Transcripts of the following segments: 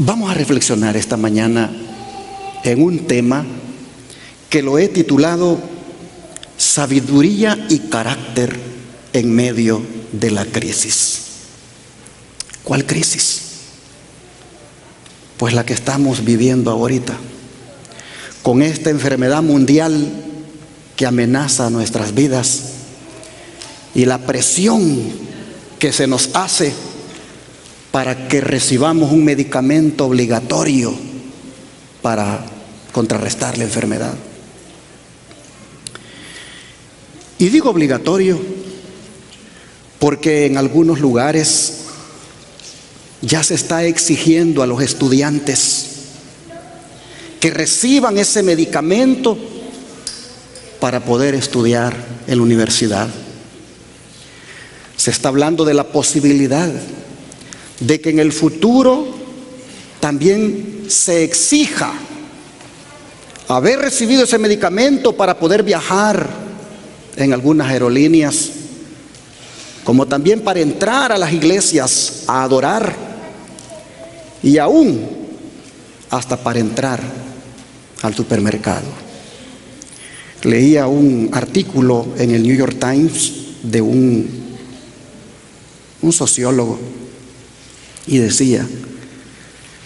Vamos a reflexionar esta mañana en un tema que lo he titulado Sabiduría y carácter en medio de la crisis. ¿Cuál crisis? Pues la que estamos viviendo ahorita, con esta enfermedad mundial que amenaza nuestras vidas y la presión que se nos hace para que recibamos un medicamento obligatorio para contrarrestar la enfermedad. Y digo obligatorio porque en algunos lugares ya se está exigiendo a los estudiantes que reciban ese medicamento para poder estudiar en la universidad. Se está hablando de la posibilidad de que en el futuro también se exija haber recibido ese medicamento para poder viajar en algunas aerolíneas, como también para entrar a las iglesias a adorar, y aún hasta para entrar al supermercado. Leía un artículo en el New York Times de un sociólogo y decía: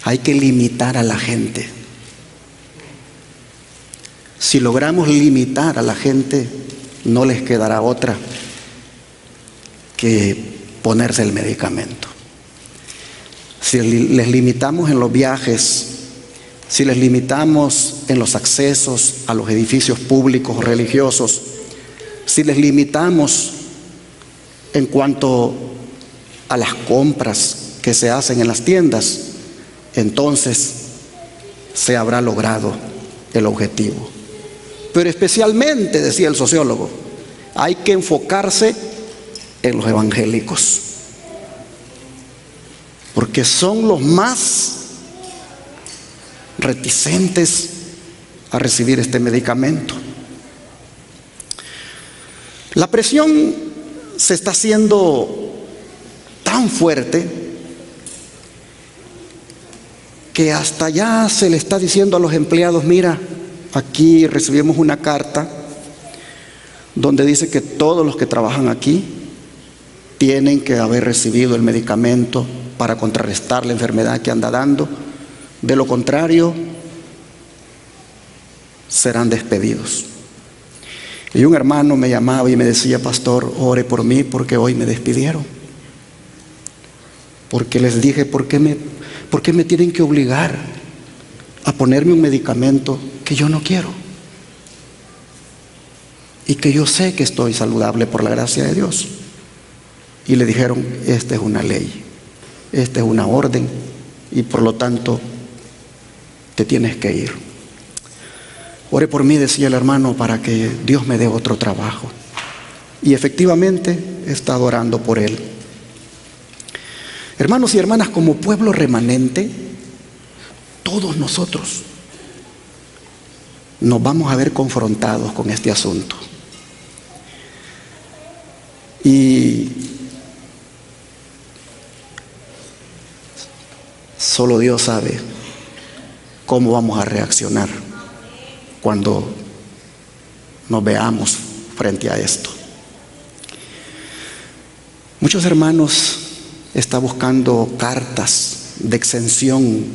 hay que limitar a la gente. Si logramos limitar a la gente, no les quedará otra que ponerse el medicamento. Si les limitamos en los viajes, si les limitamos en los accesos a los edificios públicos o religiosos, si les limitamos en cuanto a las compras que se hacen en las tiendas, entonces se habrá logrado el objetivo. Pero especialmente, decía el sociólogo, hay que enfocarse en los evangélicos, porque son los más reticentes a recibir este medicamento. La presión se está haciendo tan fuerte que hasta ya se le está diciendo a los empleados: mira, aquí recibimos una carta donde dice que todos los que trabajan aquí tienen que haber recibido el medicamento para contrarrestar la enfermedad que anda dando. De lo contrario, serán despedidos. Y un hermano me llamaba y me decía: pastor, ore por mí porque hoy me despidieron. Porque les dije: ¿por qué me tienen que obligar a ponerme un medicamento que yo no quiero? Y que yo sé que estoy saludable por la gracia de Dios. Y le dijeron: esta es una ley, esta es una orden, y por lo tanto te tienes que ir. Ore por mí, decía el hermano, para que Dios me dé otro trabajo. Y efectivamente he estado orando por él. Hermanos y hermanas, como pueblo remanente, todos nosotros nos vamos a ver confrontados con este asunto. Y solo Dios sabe cómo vamos a reaccionar cuando nos veamos frente a esto. Muchos hermanos están buscando cartas de exención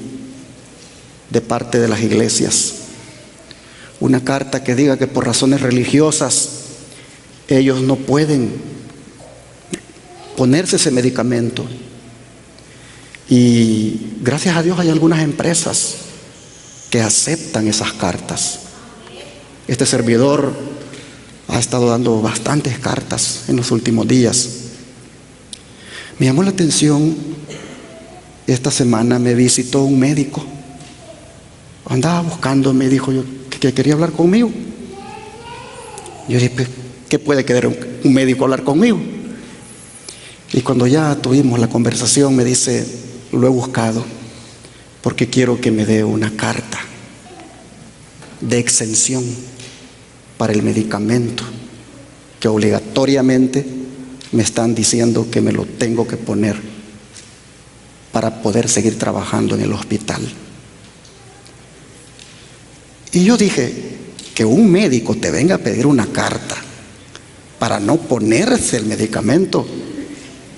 de parte de las iglesias. Una carta que diga que por razones religiosas ellos no pueden ponerse ese medicamento. Y gracias a Dios hay algunas empresas que aceptan esas cartas. Este servidor ha estado dando bastantes cartas en los últimos días. Me llamó la atención, esta semana me visitó un médico. Andaba buscando, me dijo que quería hablar conmigo. Yo dije: ¿qué puede querer un médico hablar conmigo? Y cuando ya tuvimos la conversación, me dice: lo he buscado porque quiero que me dé una carta de exención para el medicamento que obligatoriamente me están diciendo que me lo tengo que poner para poder seguir trabajando en el hospital. Y yo dije, que un médico te venga a pedir una carta para no ponerse el medicamento,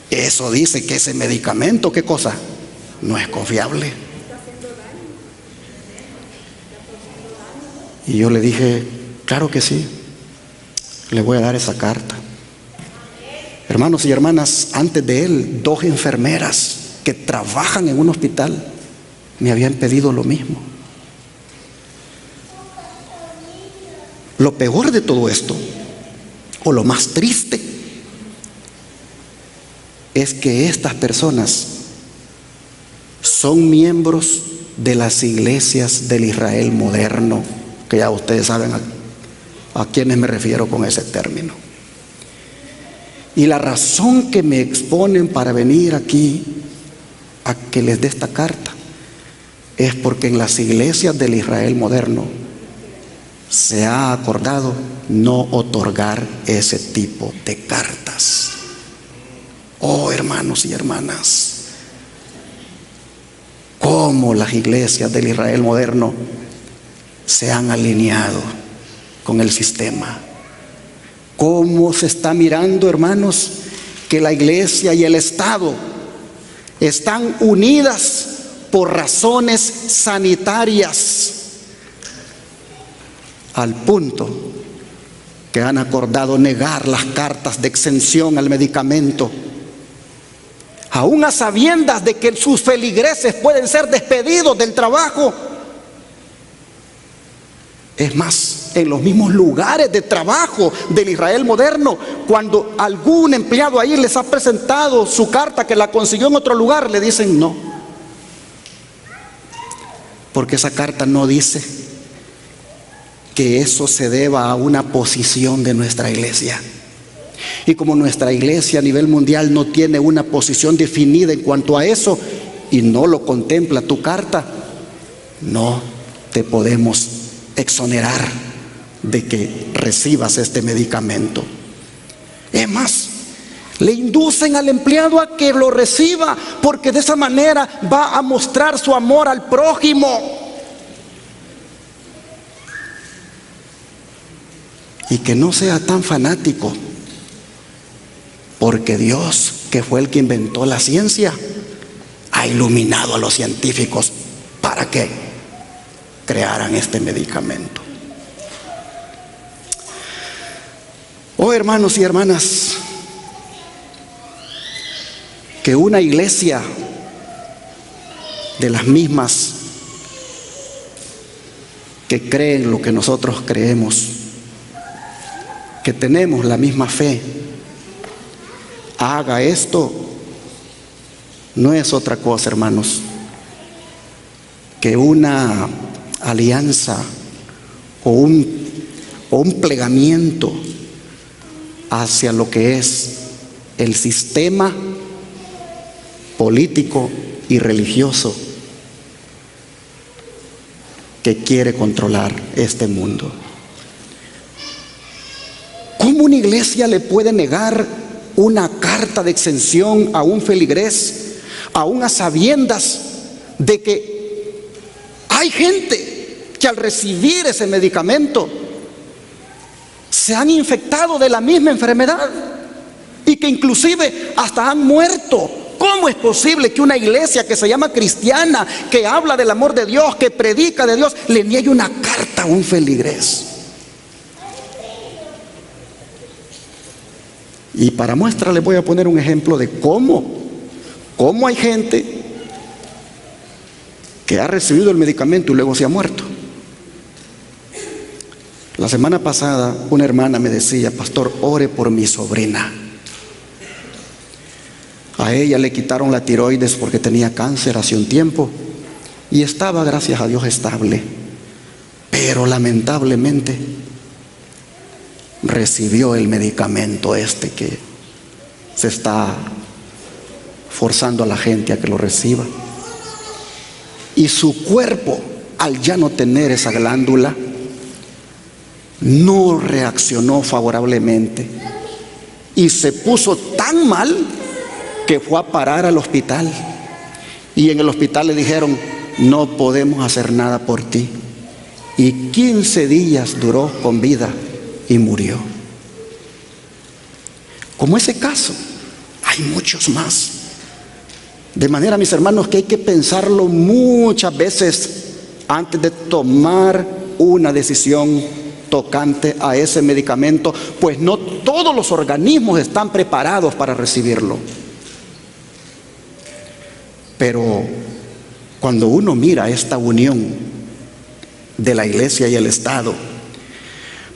eso dice que ese medicamento, ¿qué cosa? No es confiable. Y yo le dije, claro que sí, le voy a dar esa carta. Hermanos y hermanas, antes de él, 2 enfermeras que trabajan en un hospital me habían pedido lo mismo. Lo peor de todo esto, o lo más triste, es que estas personas son miembros de las iglesias del Israel moderno, que ya ustedes saben a quiénes me refiero con ese término. Y la razón que me exponen para venir aquí a que les dé esta carta es porque en las iglesias del Israel moderno se ha acordado no otorgar ese tipo de cartas. Oh, hermanos y hermanas, cómo las iglesias del Israel moderno se han alineado con el sistema. Cómo se está mirando, hermanos, que la iglesia y el Estado están unidas por razones sanitarias, al punto que han acordado negar las cartas de exención al medicamento, aún a sabiendas de que sus feligreses pueden ser despedidos del trabajo. Es más, en los mismos lugares de trabajo del Israel moderno, cuando algún empleado ahí les ha presentado su carta que la consiguió en otro lugar, le dicen no, porque esa carta no dice que eso se deba a una posición de nuestra iglesia. Y como nuestra iglesia a nivel mundial no tiene una posición definida en cuanto a eso y no lo contempla tu carta, no te podemos exonerar de que recibas este medicamento. Es más, le inducen al empleado a que lo reciba, porque de esa manera va a mostrar su amor al prójimo. Y que no sea tan fanático, porque Dios, que fue el que inventó la ciencia, ha iluminado a los científicos para que crearan este medicamento. Oh, hermanos y hermanas, que una iglesia de las mismas que creen lo que nosotros creemos, que tenemos la misma fe, haga esto, no es otra cosa, hermanos, que una alianza o un plegamiento hacia lo que es el sistema político y religioso que quiere controlar este mundo. ¿Cómo una iglesia le puede negar una carta de exención a un feligrés, aún a sabiendas de que hay gente que al recibir ese medicamento se han infectado de la misma enfermedad y que inclusive hasta han muerto? ¿Cómo es posible que una iglesia que se llama cristiana, que habla del amor de Dios, que predica de Dios, le niegue una carta a un feligrés? Y para muestra les voy a poner un ejemplo de cómo hay gente que ha recibido el medicamento y luego se ha muerto. La semana pasada una hermana me decía: pastor, ore por mi sobrina. A ella le quitaron la tiroides porque tenía cáncer hace un tiempo y estaba, gracias a Dios, estable, pero lamentablemente recibió el medicamento que se está forzando a la gente a que lo reciba, y su cuerpo, al ya no tener esa glándula, no reaccionó favorablemente y se puso tan mal que fue a parar al hospital. y en el hospital le dijeron: no podemos hacer nada por ti. Y 15 días duró con vida y murió. Como ese caso, hay muchos más. De manera, mis hermanos, que hay que pensarlo muchas veces antes de tomar una decisión tocante a ese medicamento, pues no todos los organismos están preparados para recibirlo. Pero cuando uno mira esta unión de la iglesia y el Estado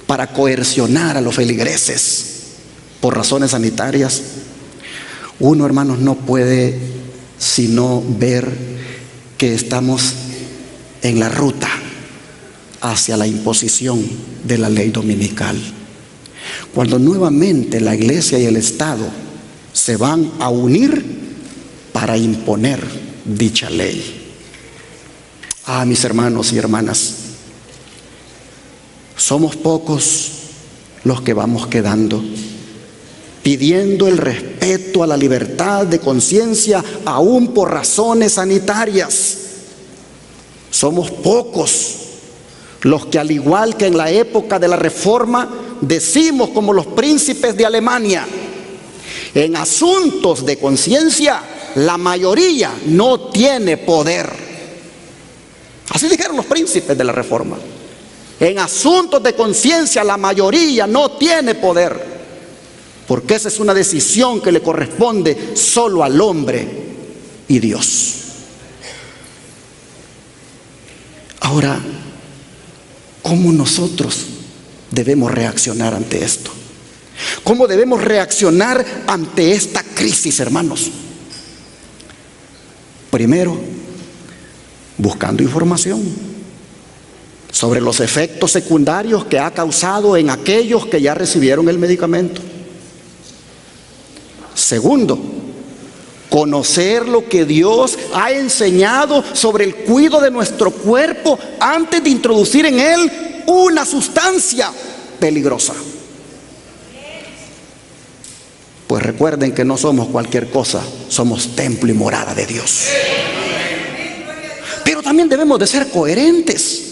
para coercionar a los feligreses por razones sanitarias, uno, hermanos, no puede sino ver que estamos en la ruta hacia la imposición de la ley dominical. Cuando nuevamente la iglesia y el Estado se van a unir para imponer dicha ley. Mis hermanos y hermanas, somos pocos los que vamos quedando, pidiendo el respeto a la libertad de conciencia, aún por razones sanitarias. Somos pocos los que, al igual que en la época de la Reforma, decimos como los príncipes de Alemania: en asuntos de conciencia la mayoría no tiene poder. Así dijeron los príncipes de la Reforma: en asuntos de conciencia la mayoría no tiene poder, porque esa es una decisión que le corresponde solo al hombre y Dios. Ahora, ¿cómo nosotros debemos reaccionar ante esto? ¿Cómo debemos reaccionar ante esta crisis, hermanos? Primero, buscando información sobre los efectos secundarios que ha causado en aquellos que ya recibieron el medicamento. Segundo, conocer lo que Dios ha enseñado sobre el cuidado de nuestro cuerpo antes de introducir en él una sustancia peligrosa. Pues recuerden que no somos cualquier cosa, somos templo y morada de Dios. Pero también debemos de ser coherentes,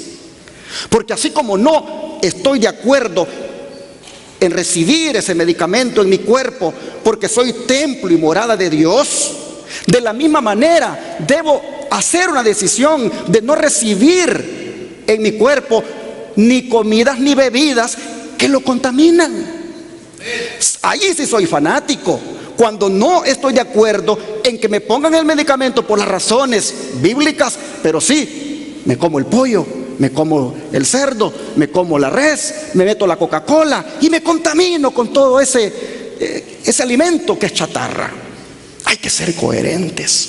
porque así como no estoy de acuerdo en recibir ese medicamento en mi cuerpo porque soy templo y morada de Dios, de la misma manera debo hacer una decisión de no recibir en mi cuerpo ni comidas ni bebidas que lo contaminan. Allí sí soy fanático, cuando no estoy de acuerdo en que me pongan el medicamento por las razones bíblicas, pero sí me como el pollo, me como el cerdo, me como la res, me meto la Coca-Cola y me contamino con todo ese alimento que es chatarra. Hay que ser coherentes.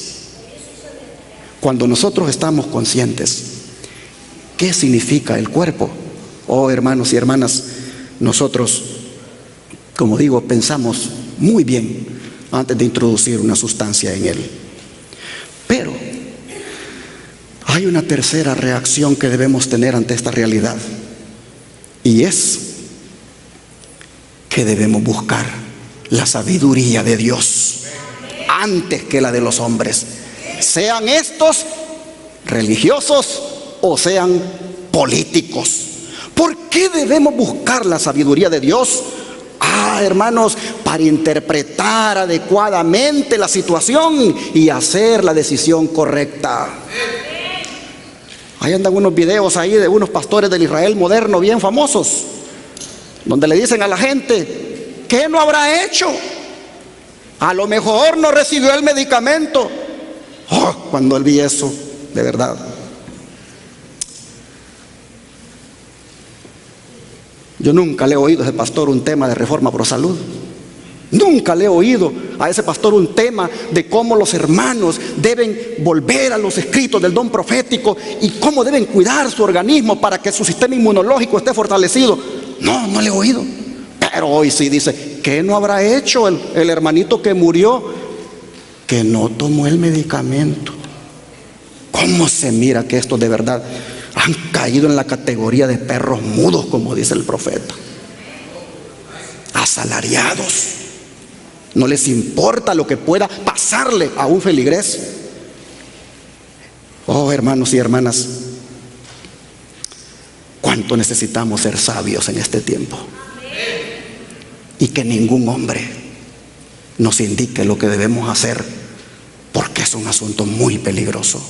Cuando nosotros estamos conscientes ¿qué significa el cuerpo? Hermanos y hermanas, nosotros, como digo, pensamos muy bien antes de introducir una sustancia en él. Pero hay una tercera reacción que debemos tener ante esta realidad, y es que debemos buscar la sabiduría de Dios antes que la de los hombres, sean estos religiosos o sean políticos. ¿Por qué debemos buscar la sabiduría de Dios? Hermanos, para interpretar adecuadamente la situación y hacer la decisión correcta. Ahí andan unos videos ahí de unos pastores del Israel moderno bien famosos, donde le dicen a la gente: ¿qué no habrá hecho? A lo mejor no recibió el medicamento. Cuando él vi eso, de verdad, yo nunca le he oído a ese pastor un tema de Reforma Pro Salud. Nunca le he oído a ese pastor un tema de cómo los hermanos deben volver a los escritos del don profético y cómo deben cuidar su organismo para que su sistema inmunológico esté fortalecido. No le he oído. Pero hoy sí dice: ¿qué no habrá hecho el hermanito que murió? Que no tomó el medicamento. ¿Cómo se mira que estos de verdad han caído en la categoría de perros mudos, como dice el profeta? Asalariados. No les importa lo que pueda pasarle a un feligrés. Oh, hermanos y hermanas, cuánto necesitamos ser sabios en este tiempo. Y que ningún hombre nos indique lo que debemos hacer, porque es un asunto muy peligroso.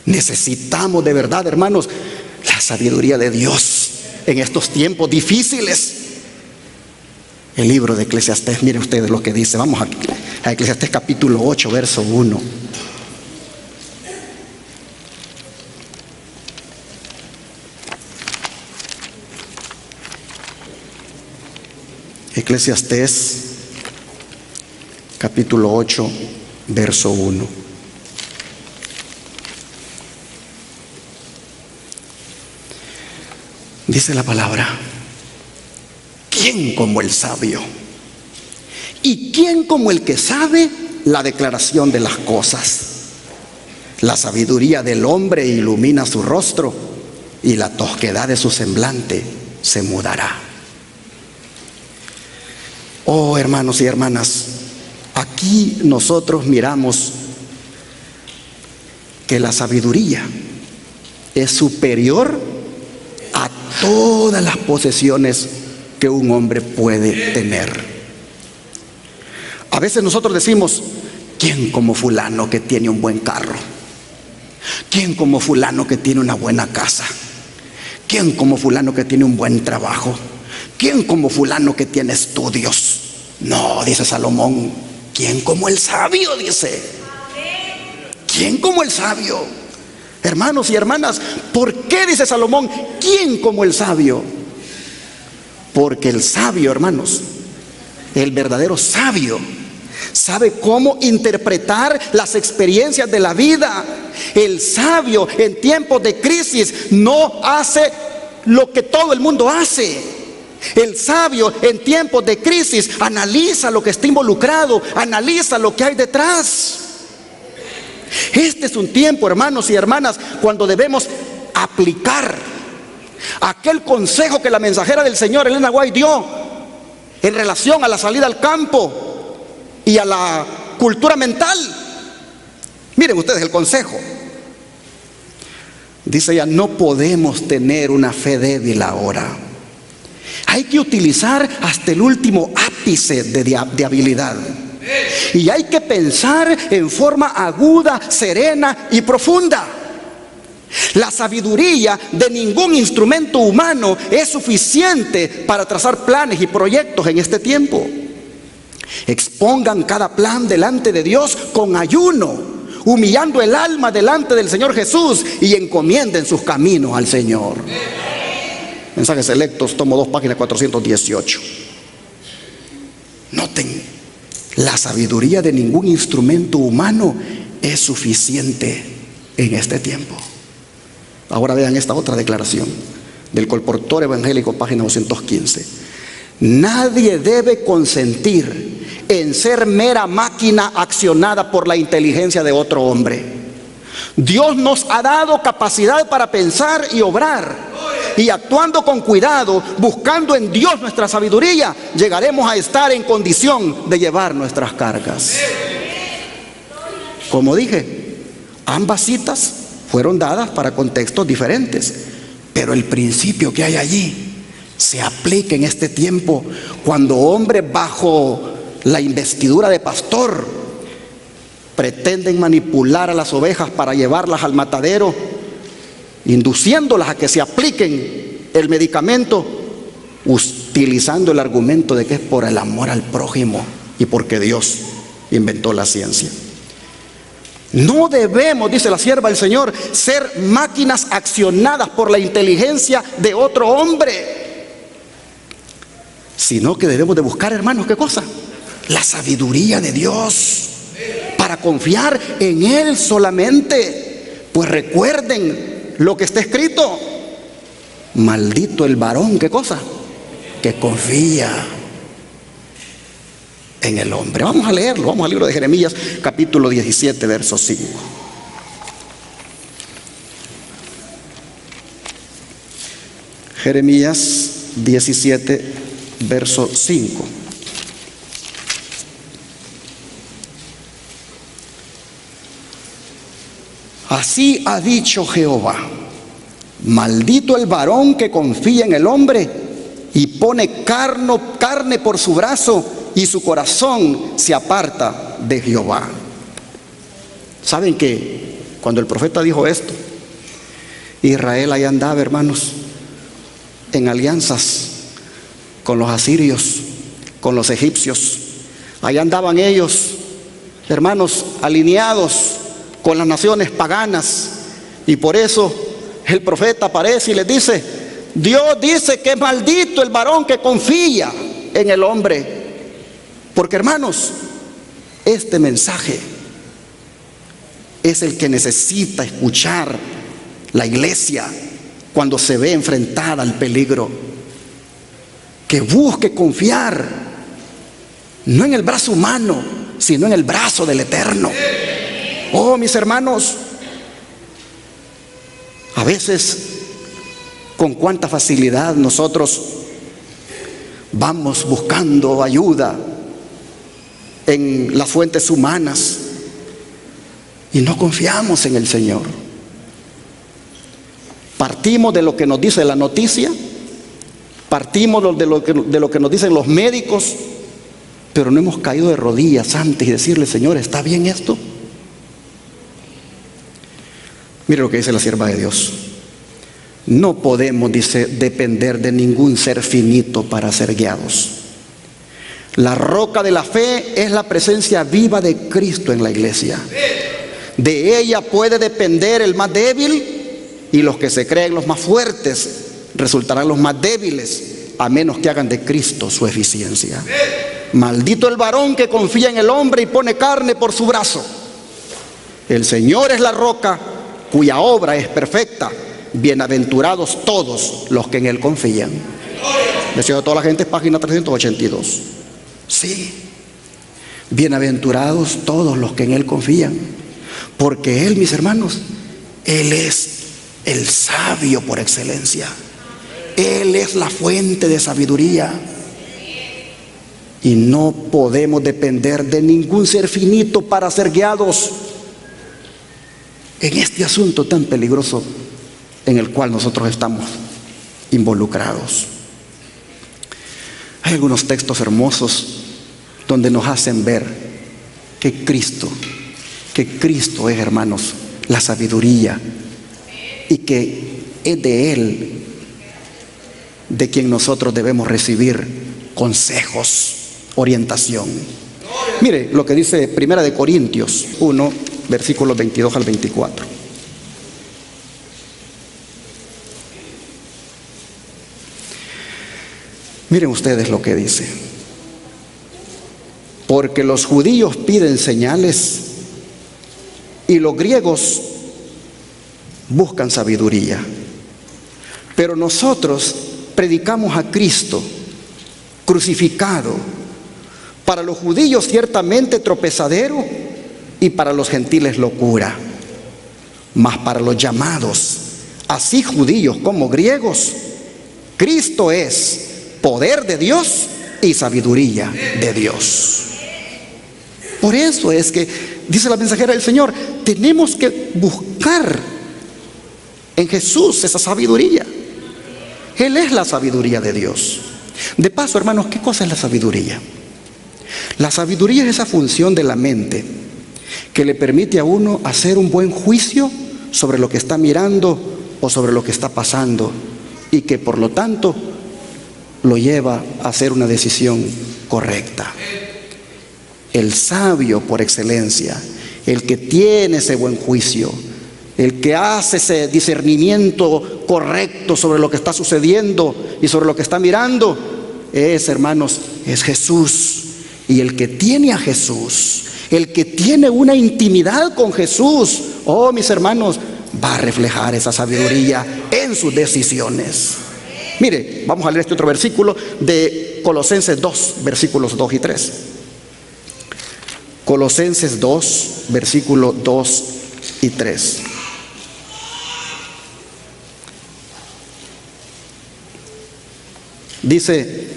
Necesitamos de verdad, hermanos, la sabiduría de Dios en estos tiempos difíciles. El libro de Eclesiastés, miren ustedes lo que dice. Vamos a Eclesiastés capítulo 8, verso 1. Eclesiastés capítulo 8, verso 1. Dice la palabra: ¿quién como el sabio? ¿Y quién como el que sabe la declaración de las cosas? La sabiduría del hombre ilumina su rostro, y la tosquedad de su semblante se mudará. Oh, hermanos y hermanas, aquí nosotros miramos que la sabiduría es superior a todas las posesiones que un hombre puede tener. A veces nosotros decimos: ¿quién como fulano que tiene un buen carro? ¿Quién como fulano que tiene una buena casa? ¿Quién como fulano que tiene un buen trabajo? ¿Quién como fulano que tiene estudios? No, dice Salomón, ¿quién como el sabio? Dice, ¿quién como el sabio? Hermanos y hermanas, ¿por qué dice Salomón, quién como el sabio? Porque el sabio, hermanos, el verdadero sabio, sabe cómo interpretar las experiencias de la vida. El sabio en tiempos de crisis no hace lo que todo el mundo hace. El sabio en tiempos de crisis analiza lo que está involucrado, analiza lo que hay detrás. Este es un tiempo, hermanos y hermanas, cuando debemos aplicar aquel consejo que la mensajera del Señor, Elena White, dio en relación a la salida al campo y a la cultura mental. Miren ustedes el consejo. Dice ella: no podemos tener una fe débil ahora. Hay que utilizar hasta el último ápice de habilidad. Y hay que pensar en forma aguda, serena y profunda. La sabiduría de ningún instrumento humano es suficiente para trazar planes y proyectos en este tiempo. Expongan cada plan delante de Dios con ayuno, humillando el alma delante del Señor Jesús, y encomienden sus caminos al Señor. Mensajes Selectos, tomo 2, página 418. Noten, la sabiduría de ningún instrumento humano es suficiente en este tiempo. Ahora vean esta otra declaración del Colportor Evangélico, página 215. Nadie debe consentir en ser mera máquina accionada por la inteligencia de otro hombre. Dios nos ha dado capacidad para pensar y obrar. Y actuando con cuidado, buscando en Dios nuestra sabiduría, llegaremos a estar en condición de llevar nuestras cargas. Como dije, ambas citas fueron dadas para contextos diferentes, pero el principio que hay allí se aplica en este tiempo, cuando hombres bajo la investidura de pastor pretenden manipular a las ovejas para llevarlas al matadero, induciéndolas a que se apliquen el medicamento, utilizando el argumento de que es por el amor al prójimo y porque Dios inventó la ciencia. No debemos, dice la sierva del Señor, ser máquinas accionadas por la inteligencia de otro hombre, sino que debemos de buscar, hermanos, ¿qué cosa? La sabiduría de Dios, para confiar en Él solamente. Pues recuerden lo que está escrito: maldito el varón, ¿qué cosa? Que confía en el hombre. Vamos a leerlo, vamos al libro de Jeremías, capítulo 17, verso 5. Jeremías 17, verso 5. Así ha dicho Jehová: maldito el varón que confía en el hombre y pone carne por su brazo, y su corazón se aparta de Jehová. ¿Saben que cuando el profeta dijo esto, Israel ahí andaba, hermanos, en alianzas con los asirios, con los egipcios? Ahí andaban ellos, hermanos, alineados con las naciones paganas. Y por eso el profeta aparece y les dice: Dios dice que es maldito el varón que confía en el hombre. Porque, hermanos, este mensaje es el que necesita escuchar la iglesia cuando se ve enfrentada al peligro. Que busque confiar no en el brazo humano, sino en el brazo del Eterno. Oh, mis hermanos, a veces con cuánta facilidad nosotros vamos buscando ayuda en las fuentes humanas y no confiamos en el Señor. Partimos de lo que nos dice la noticia, partimos de lo que nos dicen los médicos, pero no hemos caído de rodillas antes y decirle: Señor, ¿está bien esto? Mire lo que dice la sierva de Dios: no podemos, dice, depender de ningún ser finito para ser guiados. La roca de la fe es la presencia viva de Cristo en la iglesia. De ella puede depender el más débil, y los que se creen los más fuertes resultarán los más débiles, a menos que hagan de Cristo su eficiencia. Maldito el varón que confía en el hombre y pone carne por su brazo. El Señor es la roca cuya obra es perfecta. Bienaventurados todos los que en Él confían. Deseo de toda la gente, página 382. Sí, bienaventurados todos los que en Él confían, porque Él, mis hermanos, Él es el sabio por excelencia. Él es la fuente de sabiduría. Y no podemos depender de ningún ser finito para ser guiados en este asunto tan peligroso en el cual nosotros estamos involucrados. Hay algunos textos hermosos donde nos hacen ver que Cristo es, hermanos, la sabiduría, y que es de Él de quien nosotros debemos recibir consejos, orientación. Mire lo que dice Primera de Corintios 1, versículos 22 al 24. Miren ustedes lo que dice: porque los judíos piden señales y los griegos buscan sabiduría, pero nosotros predicamos a Cristo crucificado, para los judíos ciertamente tropezadero y para los gentiles locura, mas para los llamados, así judíos como griegos, Cristo es poder de Dios y sabiduría de Dios. Por eso es que dice la mensajera del Señor: tenemos que buscar en Jesús esa sabiduría. Él es la sabiduría de Dios. De paso, hermanos, ¿qué cosa es la sabiduría? La sabiduría es esa función de la mente que le permite a uno hacer un buen juicio sobre lo que está mirando o sobre lo que está pasando, y que por lo tanto lo lleva a hacer una decisión correcta. El sabio por excelencia, el que tiene ese buen juicio, el que hace ese discernimiento correcto sobre lo que está sucediendo y sobre lo que está mirando, hermanos, es Jesús. Y el que tiene a Jesús, el que tiene una intimidad con Jesús, oh, mis hermanos, va a reflejar esa sabiduría en sus decisiones. Mire, vamos a leer este otro versículo de Colosenses 2, versículos 2 y 3. Colosenses 2, versículos 2 y 3. Dice: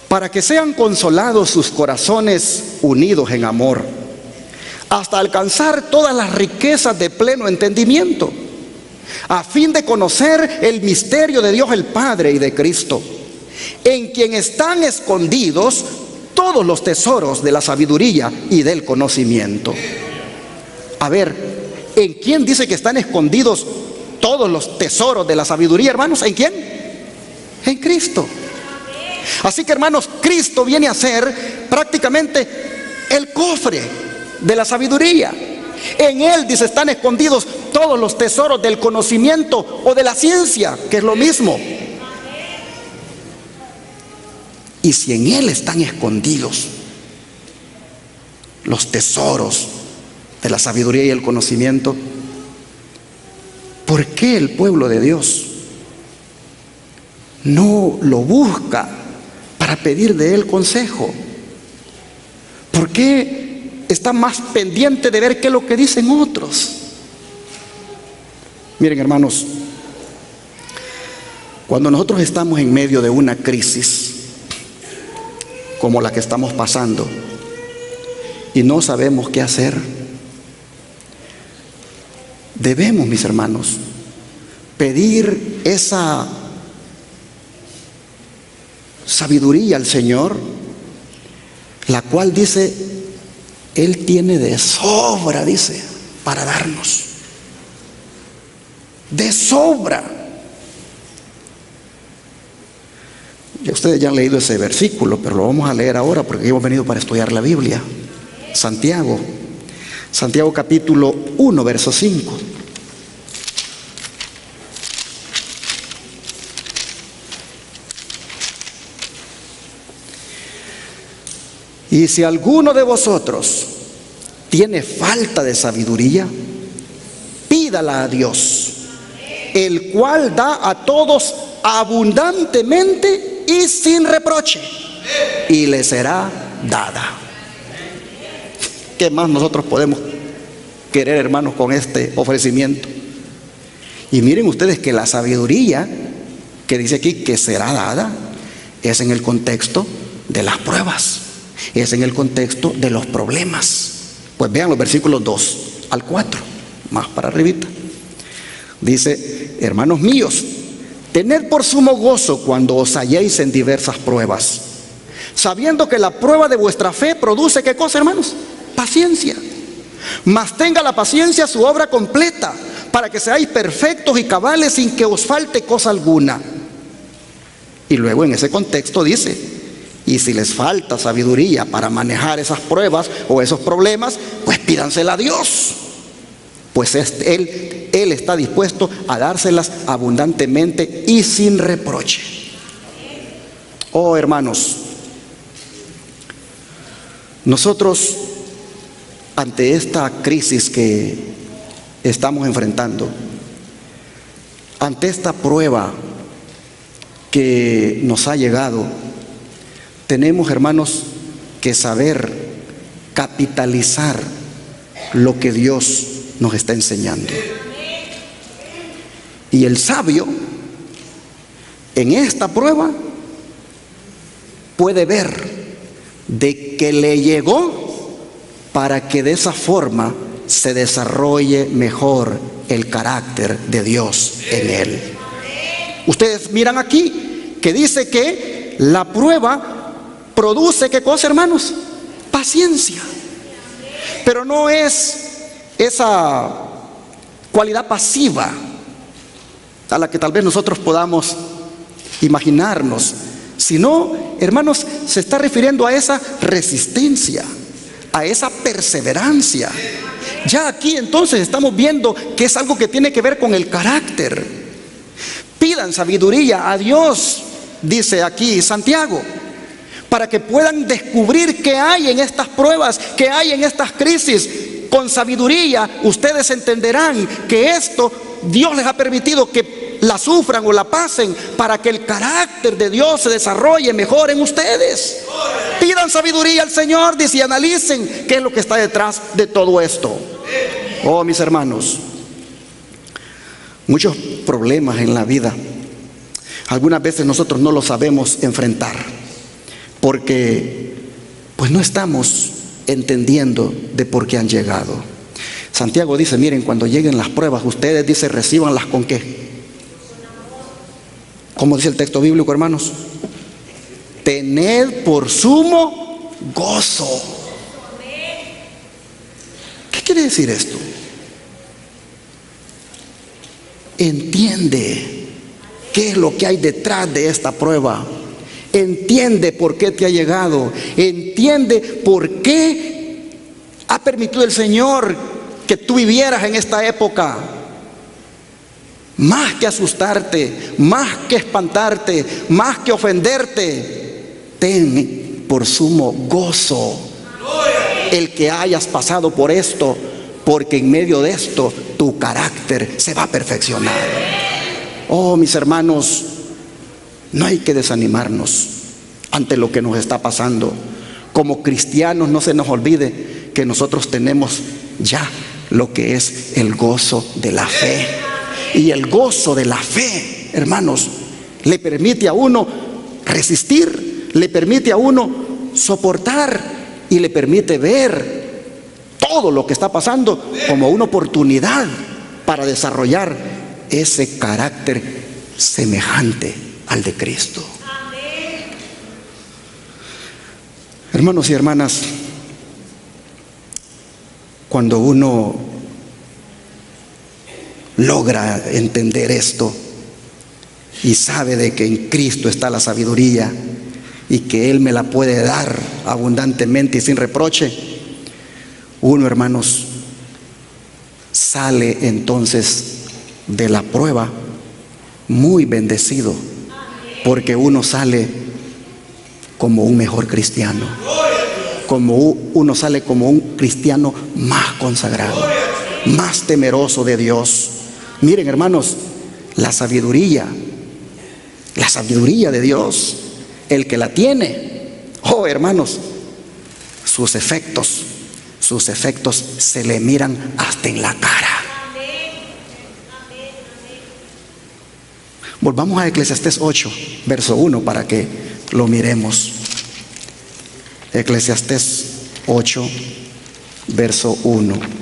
para que sean consolados sus corazones unidos en amor, hasta alcanzar todas las riquezas de pleno entendimiento, a fin de conocer el misterio de Dios el Padre y de Cristo, en quien están escondidos todos los tesoros de la sabiduría y del conocimiento. A ver, ¿en quién dice que están escondidos todos los tesoros de la sabiduría, hermanos? ¿En quién? En Cristo. Así que, hermanos, Cristo viene a ser prácticamente el cofre de la sabiduría. En Él, dice, están escondidos todos los tesoros del conocimiento o de la ciencia, que es lo mismo. Y si en Él están escondidos los tesoros de la sabiduría y el conocimiento, ¿por qué el pueblo de Dios no lo busca para pedir de Él consejo? ¿Por qué está más pendiente de ver qué es lo que dicen otros? Miren, hermanos, cuando nosotros estamos en medio de una crisis como la que estamos pasando y no sabemos qué hacer, debemos, mis hermanos, pedir esa sabiduría al Señor, la cual, dice, Él tiene de sobra, dice, para darnos. De sobra. Ya ustedes ya han leído ese versículo, pero lo vamos a leer ahora porque hemos venido para estudiar la Biblia. Santiago capítulo 1, verso 5. Y si alguno de vosotros tiene falta de sabiduría, pídala a Dios, el cual da a todos abundantemente y sin reproche, y le será dada. ¿Qué más nosotros podemos querer, hermanos, con este ofrecimiento? Y miren ustedes que la sabiduría que dice aquí que será dada es en el contexto de las pruebas, es en el contexto de los problemas. Pues vean los versículos 2 al 4, más para arribita. Dice: hermanos míos, tened por sumo gozo cuando os halléis en diversas pruebas, sabiendo que la prueba de vuestra fe produce, ¿qué cosa, hermanos? Paciencia. Mas tenga la paciencia su obra completa, para que seáis perfectos y cabales sin que os falte cosa alguna. Y luego en ese contexto dice: y si les falta sabiduría para manejar esas pruebas o esos problemas, pues pídansela a Dios, pues Él está dispuesto a dárselas abundantemente y sin reproche. Oh, hermanos, nosotros ante esta crisis que estamos enfrentando, ante esta prueba que nos ha llegado, tenemos, hermanos, que saber capitalizar lo que Dios nos está enseñando. Y el sabio en esta prueba puede ver de que le llegó para que de esa forma se desarrolle mejor el carácter de Dios en él. Ustedes miran aquí que dice que la prueba produce, ¿qué cosa, hermanos? Paciencia. Pero no es esa cualidad pasiva a la que tal vez nosotros podamos imaginarnos, sino, hermanos, se está refiriendo a esa resistencia, a esa perseverancia. Ya aquí entonces estamos viendo que es algo que tiene que ver con el carácter. Pidan sabiduría a Dios, dice aquí Santiago, para que puedan descubrir qué hay en estas pruebas, qué hay en estas crisis. Con sabiduría ustedes entenderán que esto Dios les ha permitido que la sufran o la pasen para que el carácter de Dios se desarrolle mejor en ustedes. Pidan sabiduría al Señor, dice, y analicen qué es lo que está detrás de todo esto. Oh, mis hermanos, muchos problemas en la vida, algunas veces nosotros no los sabemos enfrentar, porque pues no estamos entendiendo de por qué han llegado. Santiago dice, miren, cuando lleguen las pruebas, ustedes, dice, recíbanlas ¿con qué? ¿Cómo dice el texto bíblico, hermanos? Tened por sumo gozo. ¿Qué quiere decir esto? Entiende qué es lo que hay detrás de esta prueba. Entiende por qué te ha llegado. Entiende por qué ha permitido el Señor que tú vivieras en esta época. Más que asustarte, más que espantarte, más que ofenderte, ten por sumo gozo el que hayas pasado por esto, porque en medio de esto tu carácter se va a perfeccionar. Oh, mis hermanos, no hay que desanimarnos ante lo que nos está pasando. Como cristianos, no se nos olvide que nosotros tenemos ya lo que es el gozo de la fe. Y el gozo de la fe, hermanos, le permite a uno resistir, le permite a uno soportar y le permite ver todo lo que está pasando como una oportunidad para desarrollar ese carácter semejante al de Cristo. Hermanos y hermanas, cuando uno logra entender esto y sabe de que en Cristo está la sabiduría y que Él me la puede dar abundantemente y sin reproche, uno, hermanos, sale entonces de la prueba muy bendecido, porque uno sale como un mejor cristiano, uno sale como un cristiano más consagrado, más temeroso de Dios. Miren, hermanos, la sabiduría de Dios, el que la tiene, oh hermanos, sus efectos se le miran hasta en la cara. Volvamos a Eclesiastés 8, verso 1, para que lo miremos. Eclesiastés 8, verso 1.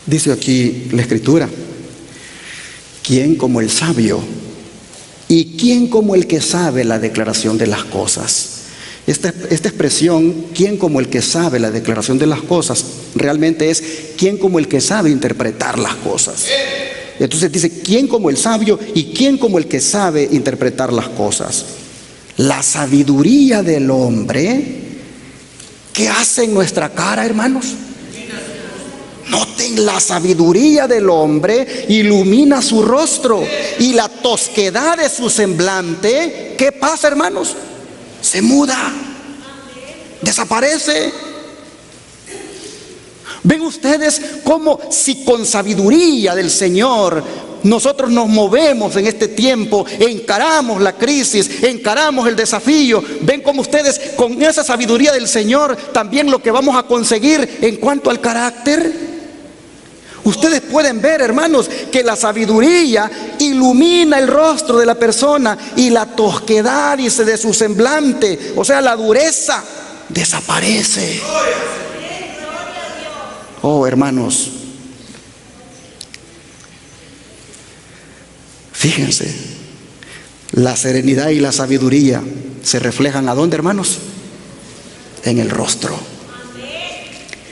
Dice aquí la Escritura: ¿quién como el sabio? ¿Y quién como el que sabe la declaración de las cosas? Esta expresión, ¿quién como el que sabe la declaración de las cosas?, realmente es ¿quién como el que sabe interpretar las cosas? Entonces dice, ¿quién como el sabio y quién como el que sabe interpretar las cosas? La sabiduría del hombre, ¿qué hace en nuestra cara, hermanos? Noten, la sabiduría del hombre ilumina su rostro, y la tosquedad de su semblante, ¿qué pasa, hermanos? Se muda, desaparece. ¿Ven ustedes cómo si con sabiduría del Señor nosotros nos movemos en este tiempo, encaramos la crisis, encaramos el desafío? ¿Ven cómo ustedes con esa sabiduría del Señor también lo que vamos a conseguir en cuanto al carácter? Ustedes pueden ver, hermanos, que la sabiduría ilumina el rostro de la persona, y la tosquedad, dice, de su semblante, o sea, la dureza, desaparece. Oh, hermanos, fíjense, la serenidad y la sabiduría se reflejan ¿a dónde, hermanos? En el rostro.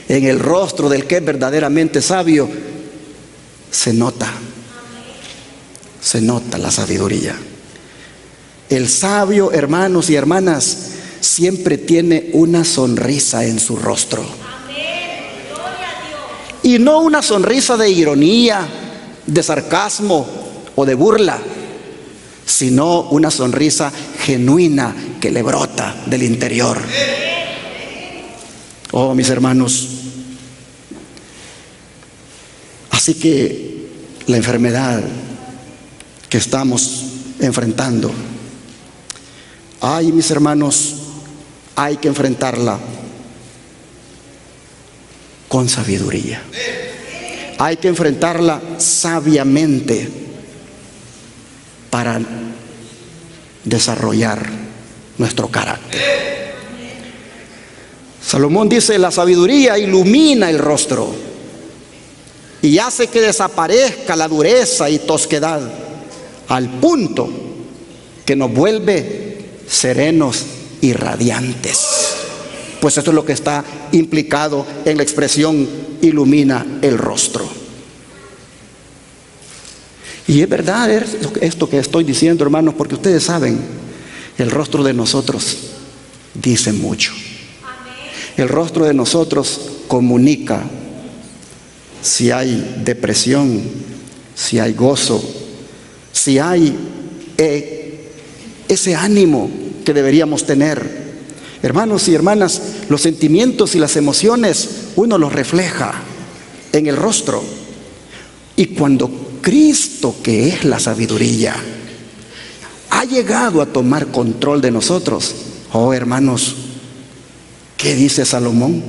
En el rostro del que es verdaderamente sabio se nota la sabiduría. El sabio, hermanos y hermanas, siempre tiene una sonrisa en su rostro. Y no una sonrisa de ironía, de sarcasmo o de burla, sino una sonrisa genuina que le brota del interior. Oh, mis hermanos, así que la enfermedad que estamos enfrentando, ay, mis hermanos, hay que enfrentarla con sabiduría. Hay que enfrentarla sabiamente. para desarrollar nuestro carácter. Salomón dice: la sabiduría ilumina el rostro y hace que desaparezca la dureza y tosquedad, al punto que nos vuelve serenos y radiantes. Pues esto es lo que está implicado en la expresión ilumina el rostro. Y es verdad esto que estoy diciendo, hermanos, porque ustedes saben, el rostro de nosotros dice mucho. El rostro de nosotros comunica si hay depresión, si hay gozo, si hay ese ánimo que deberíamos tener. Hermanos y hermanas, los sentimientos y las emociones uno los refleja en el rostro. Y cuando Cristo, que es la sabiduría, ha llegado a tomar control de nosotros, oh hermanos, ¿qué dice Salomón?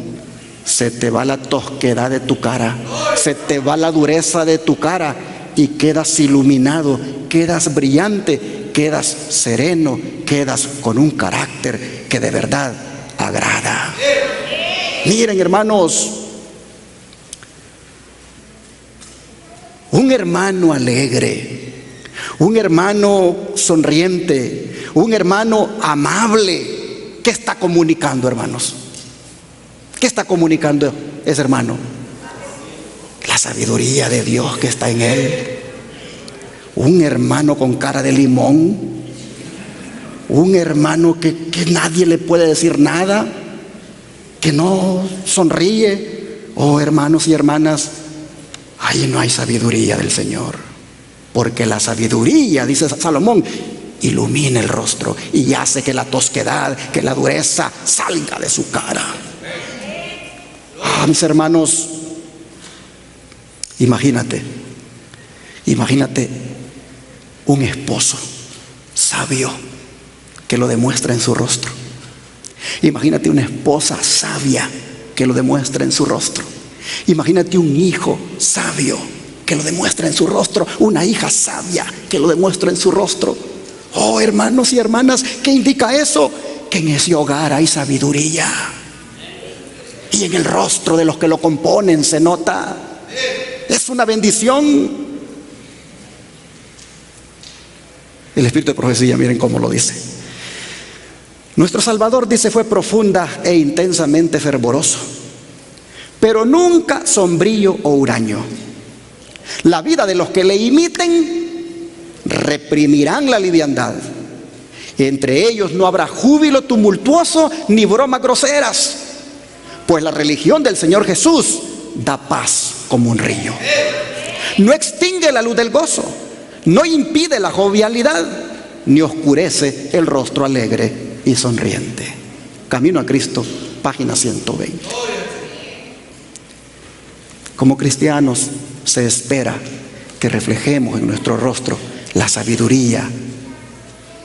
Se te va la tosquedad de tu cara, se te va la dureza de tu cara y quedas iluminado, quedas brillante, quedas sereno, quedas con un carácter que de verdad agrada. Miren, hermanos, un hermano alegre, un hermano sonriente, un hermano amable, ¿qué está comunicando, hermanos? ¿Qué está comunicando ese hermano? La sabiduría de Dios que está en él. Un hermano con cara de limón, un hermano que nadie le puede decir nada, que no sonríe. Oh, hermanos y hermanas, ahí no hay sabiduría del Señor, porque la sabiduría, dice Salomón, ilumina el rostro y hace que la tosquedad, que la dureza salga de su cara. Mis hermanos, imagínate un esposo sabio que lo demuestra en su rostro. Imagínate una esposa sabia que lo demuestra en su rostro. Imagínate un hijo sabio que lo demuestra en su rostro, una hija sabia que lo demuestra en su rostro. Oh, hermanos y hermanas, ¿qué indica eso? Que en ese hogar hay sabiduría. Y en el rostro de los que lo componen se nota. Es una bendición. El espíritu de profecía, miren cómo lo dice. Nuestro Salvador, dice, fue profunda e intensamente fervoroso, pero nunca sombrío o huraño. La vida de los que le imiten reprimirán la liviandad. Entre ellos no habrá júbilo tumultuoso ni bromas groseras, pues la religión del Señor Jesús da paz como un río. No extingue la luz del gozo, no impide la jovialidad, ni oscurece el rostro alegre y sonriente. Camino a Cristo, página 120. Como cristianos se espera que reflejemos en nuestro rostro la sabiduría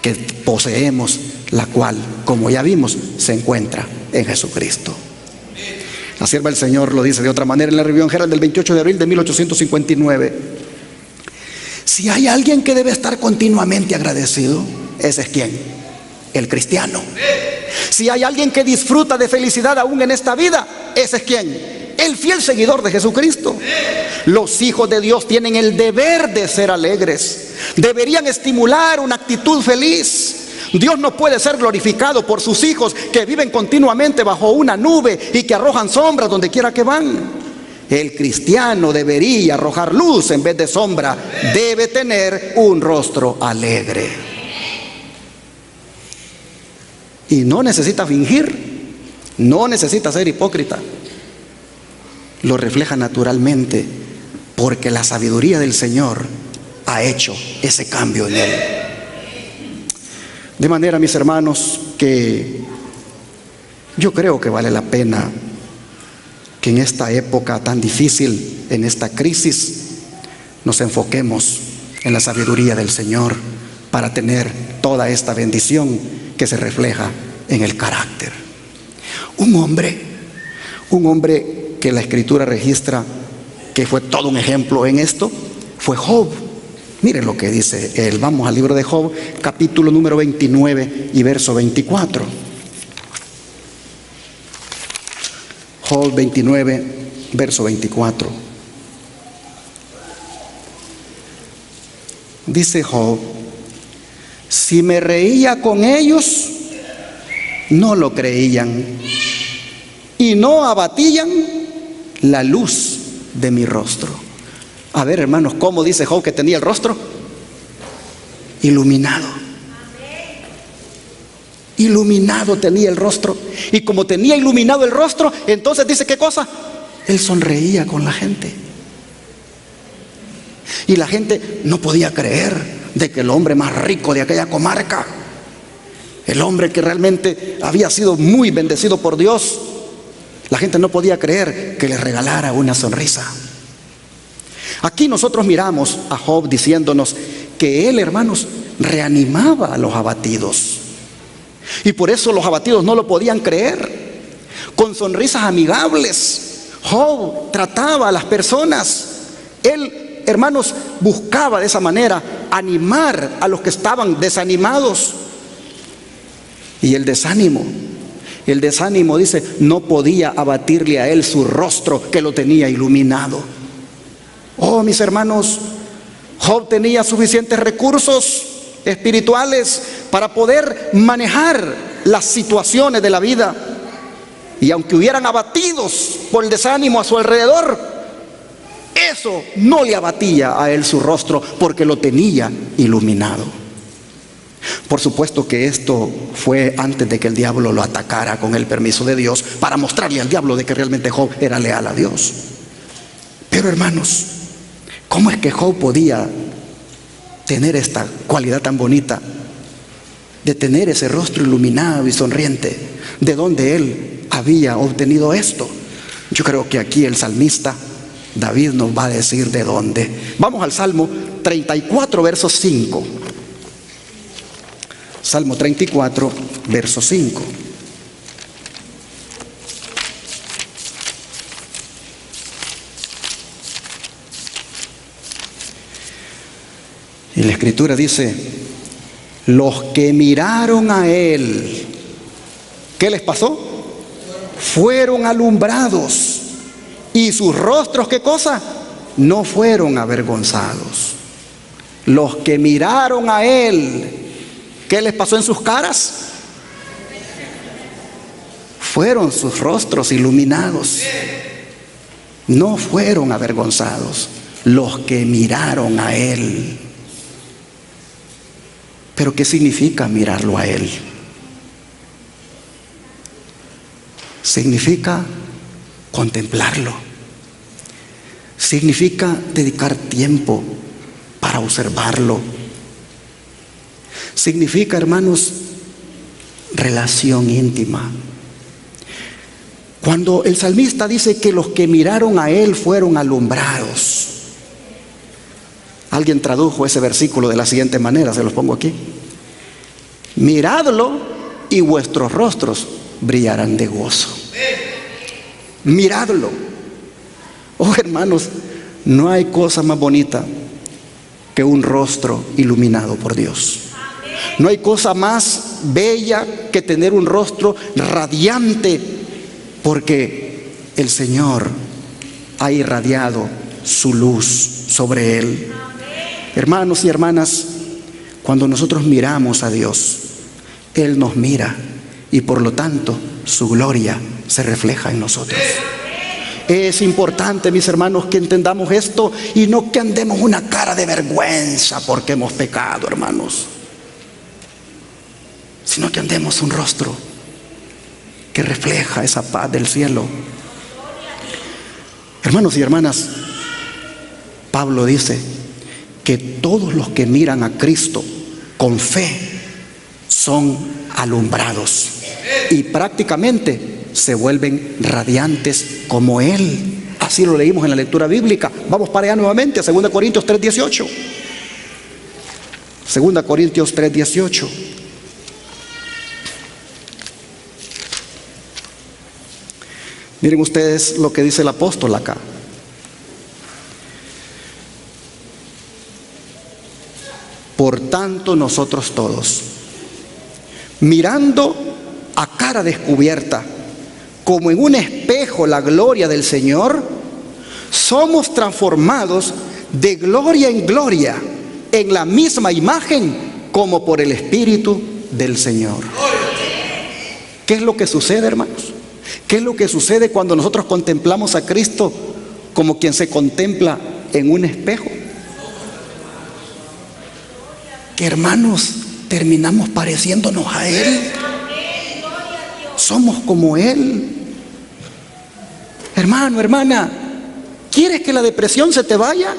que poseemos, la cual, como ya vimos, se encuentra en Jesucristo. La sierva del Señor lo dice de otra manera en la Revisión General del 28 de abril de 1859. Si hay alguien que debe estar continuamente agradecido, ese es ¿quién? El cristiano. Si hay alguien que disfruta de felicidad aún en esta vida, ese es ¿quién? El fiel seguidor de Jesucristo. Los hijos de Dios tienen el deber de ser alegres. Deberían estimular una actitud feliz. Dios no puede ser glorificado por sus hijos que viven continuamente bajo una nube y que arrojan sombras donde quiera que van. El cristiano debería arrojar luz en vez de sombra. Debe tener un rostro alegre. Y no necesita fingir, no necesita ser hipócrita. Lo refleja naturalmente, porque la sabiduría del Señor ha hecho ese cambio en él. De manera, mis hermanos, que yo creo que vale la pena que en esta época tan difícil, en esta crisis, nos enfoquemos en la sabiduría del Señor para tener toda esta bendición que se refleja en el carácter. Un hombre que la Escritura registra que fue todo un ejemplo en esto, fue Job. Miren lo que dice él. Vamos al libro de Job, capítulo número 29 y verso 24. Job 29, verso 24. Dice Job: si me reía con ellos, no lo creían, y no abatían la luz de mi rostro. A ver, hermanos, ¿cómo dice Job que tenía el rostro? Iluminado. Iluminado tenía el rostro. Y como tenía iluminado el rostro, entonces dice, ¿qué cosa? Él sonreía con la gente. Y la gente no podía creer de que el hombre más rico de aquella comarca, el hombre que realmente había sido muy bendecido por Dios, la gente no podía creer que le regalara una sonrisa. Aquí nosotros miramos a Job diciéndonos que él, hermanos, reanimaba a los abatidos. Y por eso los abatidos no lo podían creer. Con sonrisas amigables, Job trataba a las personas. Él, hermanos, buscaba de esa manera animar a los que estaban desanimados. Y el desánimo dice, no podía abatirle a él su rostro que lo tenía iluminado. Oh, mis hermanos, Job tenía suficientes recursos espirituales para poder manejar las situaciones de la vida. Y aunque hubieran abatidos por el desánimo a su alrededor, eso no le abatía a él su rostro, porque lo tenía iluminado. Por supuesto que esto fue antes de que el diablo lo atacara con el permiso de Dios, para mostrarle al diablo de que realmente Job era leal a Dios. Pero hermanos, ¿cómo es que Job podía tener esta cualidad tan bonita de tener ese rostro iluminado y sonriente? ¿De dónde él había obtenido esto? Yo creo que aquí el salmista David nos va a decir de dónde. Vamos al Salmo 34, verso 5. Salmo 34, verso 5. Y la escritura dice, los que miraron a él, ¿qué les pasó? Fueron alumbrados, y sus rostros, ¿qué cosa? No fueron avergonzados. Los que miraron a él, ¿qué les pasó en sus caras? Fueron sus rostros iluminados. No fueron avergonzados los que miraron a él. Pero ¿qué significa mirarlo a él? Significa contemplarlo. Significa dedicar tiempo para observarlo. Significa, hermanos, relación íntima. Cuando el salmista dice que los que miraron a él fueron alumbrados, alguien tradujo ese versículo de la siguiente manera, se los pongo aquí: miradlo y vuestros rostros brillarán de gozo. Miradlo. Oh, hermanos, no hay cosa más bonita que un rostro iluminado por Dios. No hay cosa más bella que tener un rostro radiante, porque el Señor ha irradiado su luz sobre él. Hermanos y hermanas, cuando nosotros miramos a Dios, Él nos mira y por lo tanto su gloria se refleja en nosotros. Es importante, mis hermanos, que entendamos esto y no que andemos una cara de vergüenza porque hemos pecado, hermanos, sino que andemos un rostro que refleja esa paz del cielo. Hermanos y hermanas, Pablo dice que todos los que miran a Cristo con fe son alumbrados y prácticamente se vuelven radiantes como Él. Así lo leímos en la lectura bíblica. Vamos para allá nuevamente a 2 Corintios 3:18. 2 Corintios 3:18. Miren ustedes lo que dice el apóstol acá. Por tanto, nosotros todos, mirando a cara descubierta, como en un espejo la gloria del Señor, somos transformados de gloria en gloria en la misma imagen como por el Espíritu del Señor. ¿Qué es lo que sucede, hermanos? ¿Qué es lo que sucede cuando nosotros contemplamos a Cristo como quien se contempla en un espejo? Que, hermanos, terminamos pareciéndonos a Él. Somos como Él. Hermano, hermana, ¿quieres que la depresión se te vaya?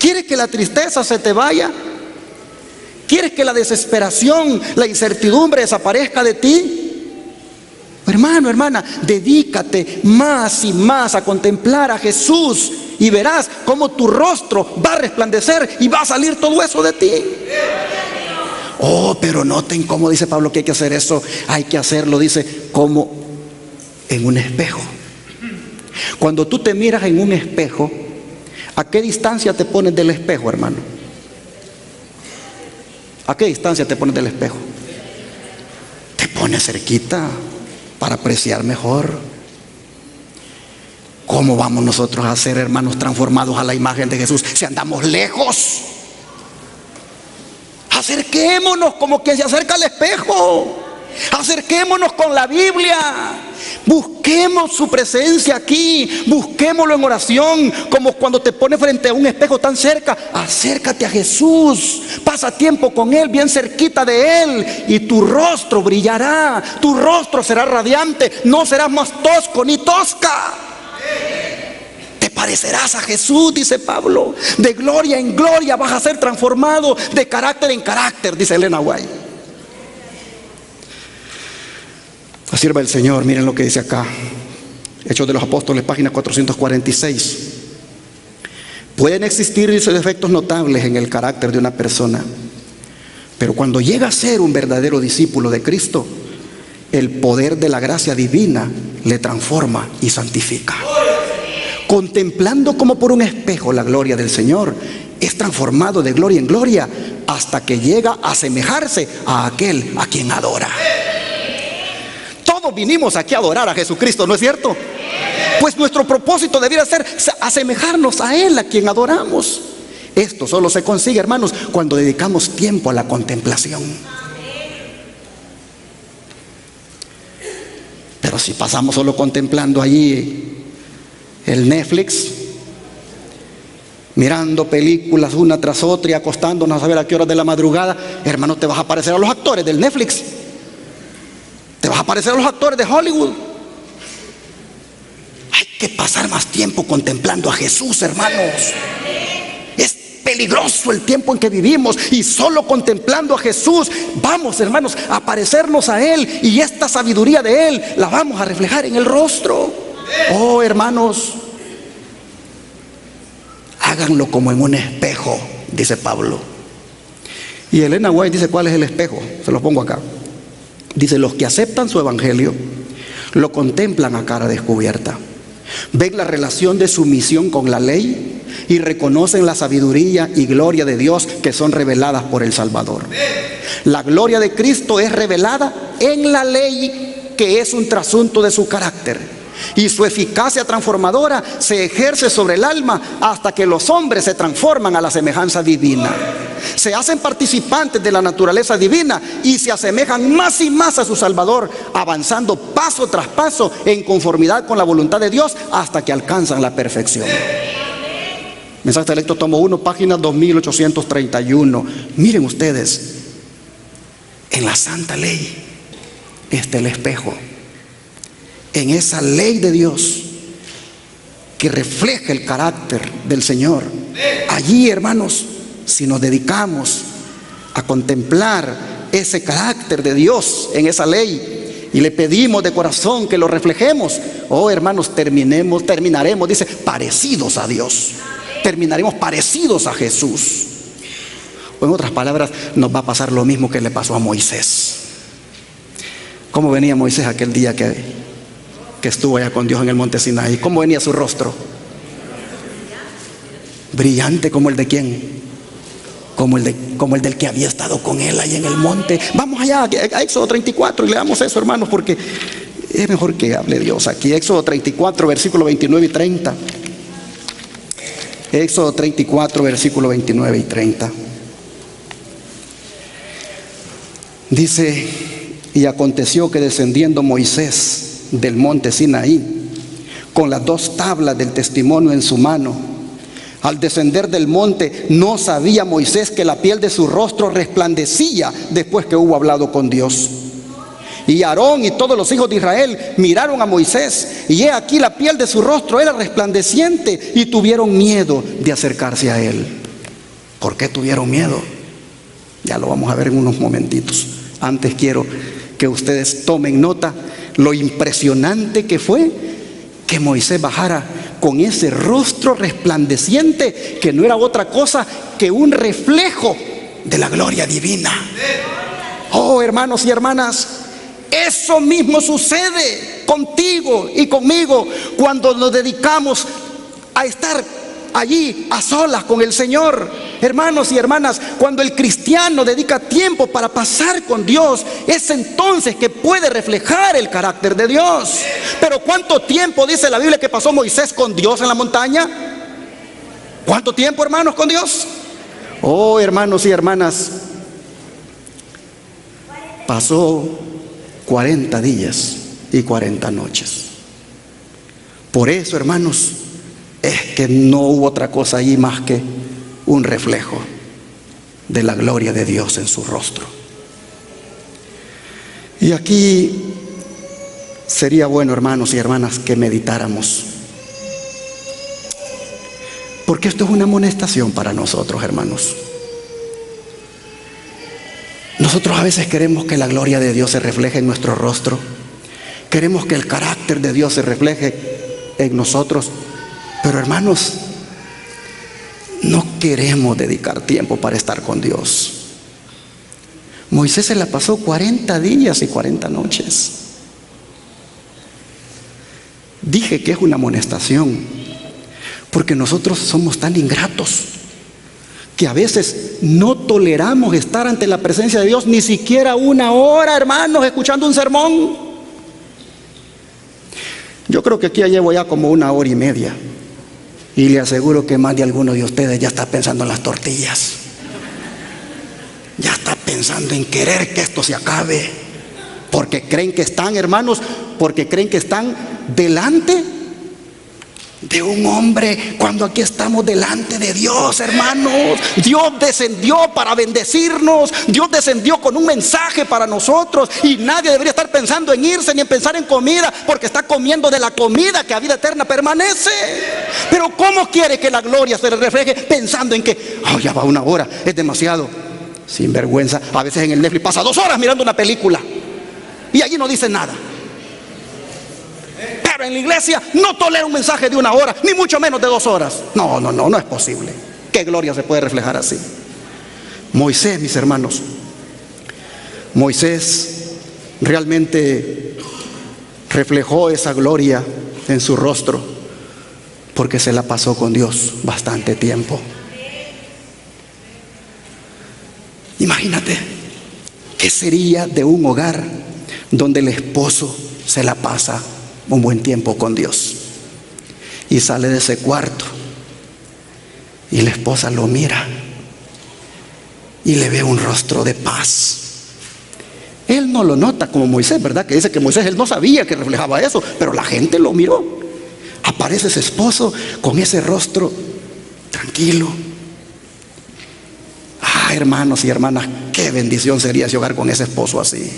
¿Quieres que la tristeza se te vaya? ¿Quieres que la desesperación, la incertidumbre desaparezca de ti? Hermano, hermana, dedícate más y más a contemplar a Jesús y verás cómo tu rostro va a resplandecer y va a salir todo eso de ti. Oh, pero noten cómo dice Pablo que hay que hacer eso. Hay que hacerlo, dice, como en un espejo. Cuando tú te miras en un espejo, ¿a qué distancia te pones del espejo, hermano? ¿A qué distancia te pones del espejo? Te pones cerquita para apreciar mejor. ¿Cómo vamos nosotros a ser, hermanos, transformados a la imagen de Jesús si andamos lejos? Acerquémonos como quien se acerca al espejo. Acerquémonos con la Biblia. Busquemos su presencia aquí. Busquémoslo en oración. Como cuando te pones frente a un espejo tan cerca. Acércate a Jesús. Pasa tiempo con Él, bien cerquita de Él. Y tu rostro brillará. Tu rostro será radiante. No serás más tosco ni tosca. Te parecerás a Jesús, dice Pablo. De gloria en gloria vas a ser transformado. De carácter en carácter, dice Elena White. Sirva el Señor. Miren lo que dice acá, Hechos de los Apóstoles, página 446. Pueden existir, dice, defectos notables en el carácter de una persona, pero cuando llega a ser un verdadero discípulo de Cristo, el poder de la gracia divina le transforma y santifica. Contemplando como por un espejo la gloria del Señor, es transformado de gloria en gloria hasta que llega a asemejarse a aquel a quien adora. Todos vinimos aquí a adorar a Jesucristo, ¿no es cierto? Pues nuestro propósito debiera ser asemejarnos a Él, a quien adoramos. Esto solo se consigue, hermanos, cuando dedicamos tiempo a la contemplación. Pero si pasamos solo contemplando allí el Netflix, mirando películas una tras otra y acostándonos a ver a qué horas de la madrugada, hermano, te vas a parecer a los actores del Netflix. Te vas a parecer a los actores de Hollywood. Hay que pasar más tiempo contemplando a Jesús, hermanos. Es peligroso el tiempo en que vivimos y solo contemplando a Jesús vamos, hermanos, a parecernos a Él, y esta sabiduría de Él la vamos a reflejar en el rostro. Oh, hermanos, háganlo como en un espejo, dice Pablo. Y Elena White dice, ¿cuál es el espejo? Se los pongo acá. Dice, los que aceptan su evangelio lo contemplan a cara descubierta, ven la relación de su misión con la ley y reconocen la sabiduría y gloria de Dios que son reveladas por el Salvador. La gloria de Cristo es revelada en la ley, que es un trasunto de su carácter, y su eficacia transformadora se ejerce sobre el alma hasta que los hombres se transforman a la semejanza divina. Se hacen participantes de la naturaleza divina y se asemejan más y más a su Salvador, avanzando paso tras paso en conformidad con la voluntad de Dios hasta que alcanzan la perfección. Mensaje selecto, tomo 1, página 2831. Miren ustedes, en la santa ley está el espejo. En esa ley de Dios que refleja el carácter del Señor, allí, hermanos, si nos dedicamos a contemplar ese carácter de Dios en esa ley y le pedimos de corazón que lo reflejemos, oh, hermanos, terminaremos, dice, parecidos a Dios. Terminaremos parecidos a Jesús. O en otras palabras, nos va a pasar lo mismo que le pasó a Moisés. ¿Cómo venía Moisés aquel día que estuvo allá con Dios en el monte Sinaí? ¿Cómo venía su rostro? Brillante como el de ¿quién? como el del que había estado con él ahí en el monte. Vamos allá a Éxodo 34 y leamos eso, hermanos, porque es mejor que hable Dios aquí. Éxodo 34, versículo 29 y 30. Éxodo 34, versículo 29 y 30. Dice: y aconteció que descendiendo Moisés del monte Sinaí, con las 2 tablas del testimonio en su mano, al descender del monte, no sabía Moisés que la piel de su rostro resplandecía después que hubo hablado con Dios. Y Aarón y todos los hijos de Israel miraron a Moisés, y he aquí la piel de su rostro era resplandeciente, y tuvieron miedo de acercarse a él. ¿Por qué tuvieron miedo? Ya lo vamos a ver en unos momentitos. Antes quiero que ustedes tomen nota lo impresionante que fue que Moisés bajara con ese rostro resplandeciente, que no era otra cosa que un reflejo de la gloria divina. Oh, hermanos y hermanas, eso mismo sucede contigo y conmigo cuando nos dedicamos a estar allí a solas con el Señor. Hermanos y hermanas, cuando el cristiano dedica tiempo para pasar con Dios, es entonces que puede reflejar el carácter de Dios. Pero ¿cuánto tiempo dice la Biblia que pasó Moisés con Dios en la montaña? ¿Cuánto tiempo, hermanos, con Dios? Oh, hermanos y hermanas, pasó 40 días y 40 noches. Por eso, hermanos, es que no hubo otra cosa allí más que un reflejo de la gloria de Dios en su rostro. Y aquí sería bueno, hermanos y hermanas, que meditáramos, porque esto es una amonestación para nosotros, hermanos. Nosotros a veces queremos que la gloria de Dios se refleje en nuestro rostro, queremos que el carácter de Dios se refleje en nosotros, pero hermanos, no queremos dedicar tiempo para estar con Dios. Moisés se la pasó 40 días y 40 noches. Dije que es una amonestación, porque nosotros somos tan ingratos que a veces no toleramos estar ante la presencia de Dios ni siquiera 1 hora, hermanos, escuchando un sermón. Yo creo que aquí ya llevo ya como 1 hora y media. Y le aseguro que más de alguno de ustedes ya está pensando en las tortillas. Ya está pensando en querer que esto se acabe. Porque creen que están, hermanos, porque creen que están delante de un hombre, cuando aquí estamos delante de Dios, hermanos. Dios descendió para bendecirnos. Dios descendió con un mensaje para nosotros, y nadie debería estar pensando en irse ni en pensar en comida, porque está comiendo de la comida que a vida eterna permanece. Pero ¿cómo quiere que la gloria se refleje pensando en que ya va 1 hora, es demasiado? Sin vergüenza. A veces en el Netflix pasa 2 horas mirando una película y allí no dice nada. Pero en la iglesia no tolera un mensaje de 1 hora, ni mucho menos de 2 horas. No es posible. ¿Qué gloria se puede reflejar así? Moisés, mis hermanos, Moisés realmente reflejó esa gloria en su rostro porque se la pasó con Dios bastante tiempo. Imagínate, ¿qué sería de un hogar donde el esposo se la pasa un buen tiempo con Dios y sale de ese cuarto y la esposa lo mira y le ve un rostro de paz? Él no lo nota como Moisés, ¿verdad? Que dice que Moisés, él no sabía que reflejaba eso, pero la gente lo miró. Aparece ese esposo con ese rostro tranquilo. Hermanos y hermanas, qué bendición sería ese hogar con ese esposo así,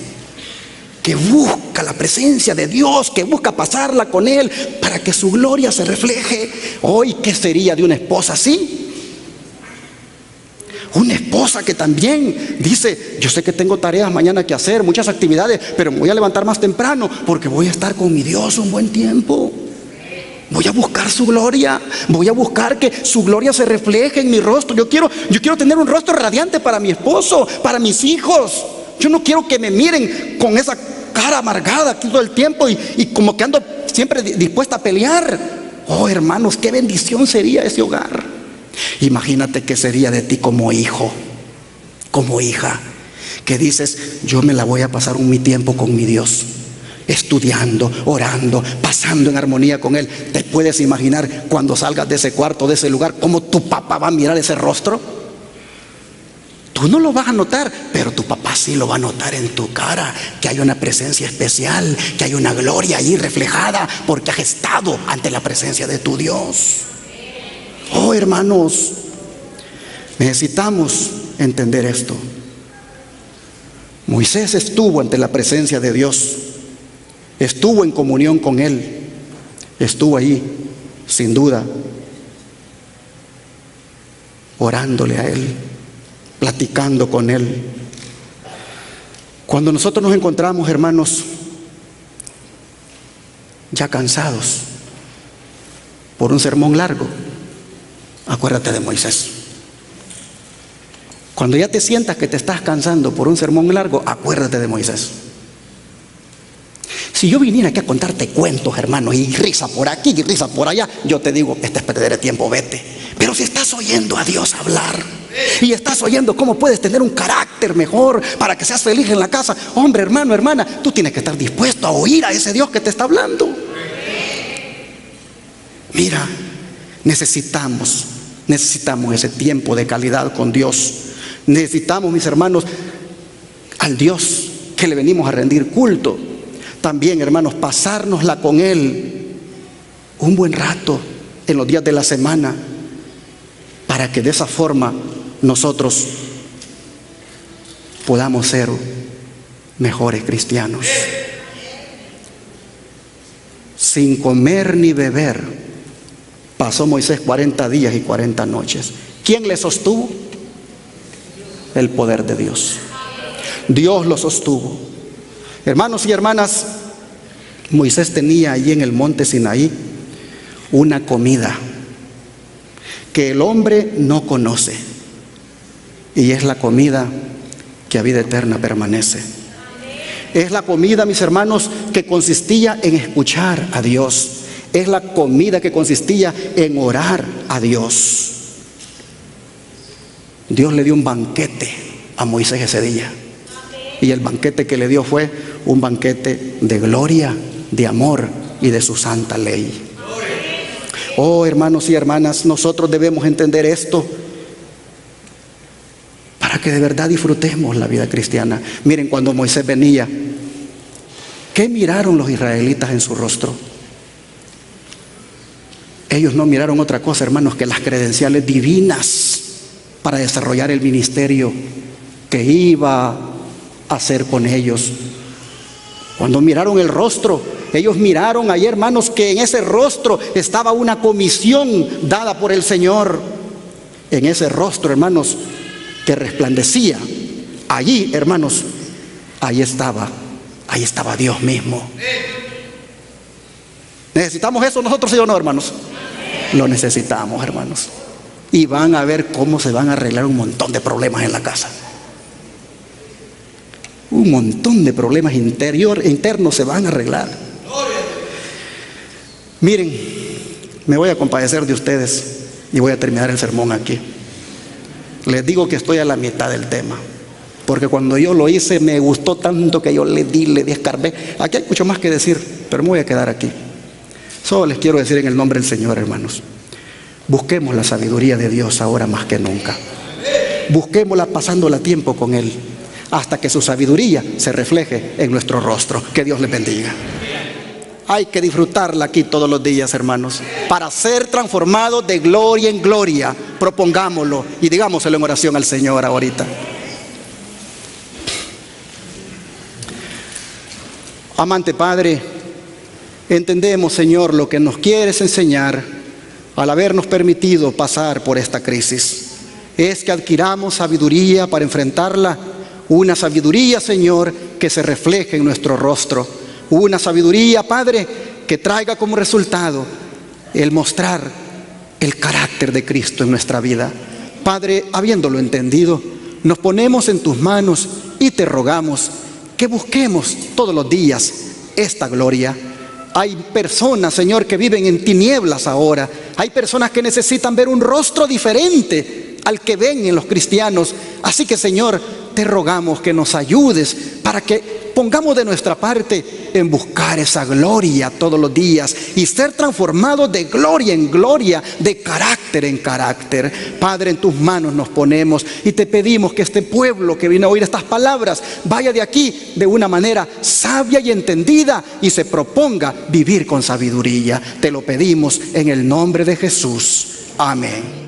que busca la presencia de Dios, que busca pasarla con Él para que su gloria se refleje. Hoy, ¿qué sería de una esposa así? Una esposa que también dice: yo sé que tengo tareas mañana que hacer, muchas actividades, pero me voy a levantar más temprano porque voy a estar con mi Dios un buen tiempo. Voy a buscar su gloria, voy a buscar que su gloria se refleje en mi rostro. Yo quiero tener un rostro radiante para mi esposo, para mis hijos. Yo no quiero que me miren con esa cara amargada aquí todo el tiempo y como que ando siempre dispuesta a pelear. Oh, hermanos, qué bendición sería ese hogar. Imagínate qué sería de ti como hijo. como hija, que dices, yo me la voy a pasar mi tiempo con mi Dios, estudiando, orando, pasando en armonía con Él. ¿Te puedes imaginar cuando salgas de ese cuarto, de ese lugar, cómo tu papá va a mirar ese rostro? Tú no lo vas a notar, pero tu papá sí lo va a notar en tu cara, que hay una presencia especial, que hay una gloria ahí reflejada, porque has estado ante la presencia de tu Dios. Oh, hermanos, necesitamos entender esto. Moisés estuvo ante la presencia de Dios, estuvo en comunión con Él, estuvo ahí, sin duda, orándole a Él, platicando con Él. Cuando nosotros nos encontramos, hermanos, ya cansados por un sermón largo, acuérdate de Moisés. Cuando ya te sientas que te estás cansando por un sermón largo, acuérdate de Moisés. Si yo viniera aquí a contarte cuentos, hermanos, y risa por aquí y risa por allá, yo te digo, este es perder el tiempo, vete. Pero si estás oyendo a Dios hablar y estás oyendo cómo puedes tener un carácter mejor para que seas feliz en la casa, hombre, hermano, hermana, tú tienes que estar dispuesto a oír a ese Dios que te está hablando. Mira, necesitamos ese tiempo de calidad con Dios. Necesitamos, mis hermanos, al Dios que le venimos a rendir culto. También, hermanos, pasárnosla con Él un buen rato en los días de la semana, para que de esa forma nosotros podamos ser mejores cristianos. Sin comer ni beber pasó Moisés 40 días y 40 noches. ¿Quién le sostuvo? El poder de Dios. Dios lo sostuvo. Hermanos y hermanas, Moisés tenía allí en el monte Sinaí una comida que el hombre no conoce, y es la comida que a vida eterna permanece. Es la comida, mis hermanos, que consistía en escuchar a Dios. Es la comida que consistía en orar a Dios. Dios le dio un banquete a Moisés ese día, y el banquete que le dio fue un banquete de gloria, de amor y de su santa ley. Oh, hermanos y hermanas, nosotros debemos entender esto para que de verdad disfrutemos la vida cristiana. Miren, cuando Moisés venía, ¿qué miraron los israelitas en su rostro? Ellos no miraron otra cosa, hermanos, que las credenciales divinas para desarrollar el ministerio que iba a hacer con ellos. Cuando miraron el rostro, ellos miraron ahí, hermanos, que en ese rostro estaba una comisión dada por el Señor. En ese rostro, hermanos, que resplandecía. Allí, hermanos, ahí estaba Dios mismo. ¿Necesitamos eso nosotros, sí o no, hermanos? Lo necesitamos, hermanos. Y van a ver cómo se van a arreglar un montón de problemas en la casa. Un montón de problemas internos se van a arreglar. Miren, me voy a compadecer de ustedes y voy a terminar el sermón aquí. Les digo que estoy a la mitad del tema, porque cuando yo lo hice me gustó tanto que yo le di escarbé. Aquí hay mucho más que decir, pero me voy a quedar aquí. Solo les quiero decir en el nombre del Señor, hermanos, busquemos la sabiduría de Dios ahora más que nunca. Busquémosla pasándola tiempo con Él, hasta que su sabiduría se refleje en nuestro rostro. Que Dios les bendiga. Hay que disfrutarla aquí todos los días, hermanos, para ser transformados de gloria en gloria. Propongámoslo y digámoselo en oración al Señor ahorita. Amante Padre, entendemos, Señor, lo que nos quieres enseñar al habernos permitido pasar por esta crisis. Es que adquiramos sabiduría para enfrentarla. Una sabiduría, Señor, que se refleje en nuestro rostro. Una sabiduría, Padre, que traiga como resultado el mostrar el carácter de Cristo en nuestra vida. Padre, habiéndolo entendido, nos ponemos en tus manos y te rogamos que busquemos todos los días esta gloria. Hay personas, Señor, que viven en tinieblas ahora. Hay personas que necesitan ver un rostro diferente al que ven en los cristianos. Así que, Señor, te rogamos que nos ayudes para que pongamos de nuestra parte en buscar esa gloria todos los días y ser transformados de gloria en gloria, de carácter en carácter. Padre, en tus manos nos ponemos y te pedimos que este pueblo que viene a oír estas palabras vaya de aquí de una manera sabia y entendida y se proponga vivir con sabiduría. Te lo pedimos en el nombre de Jesús. Amén.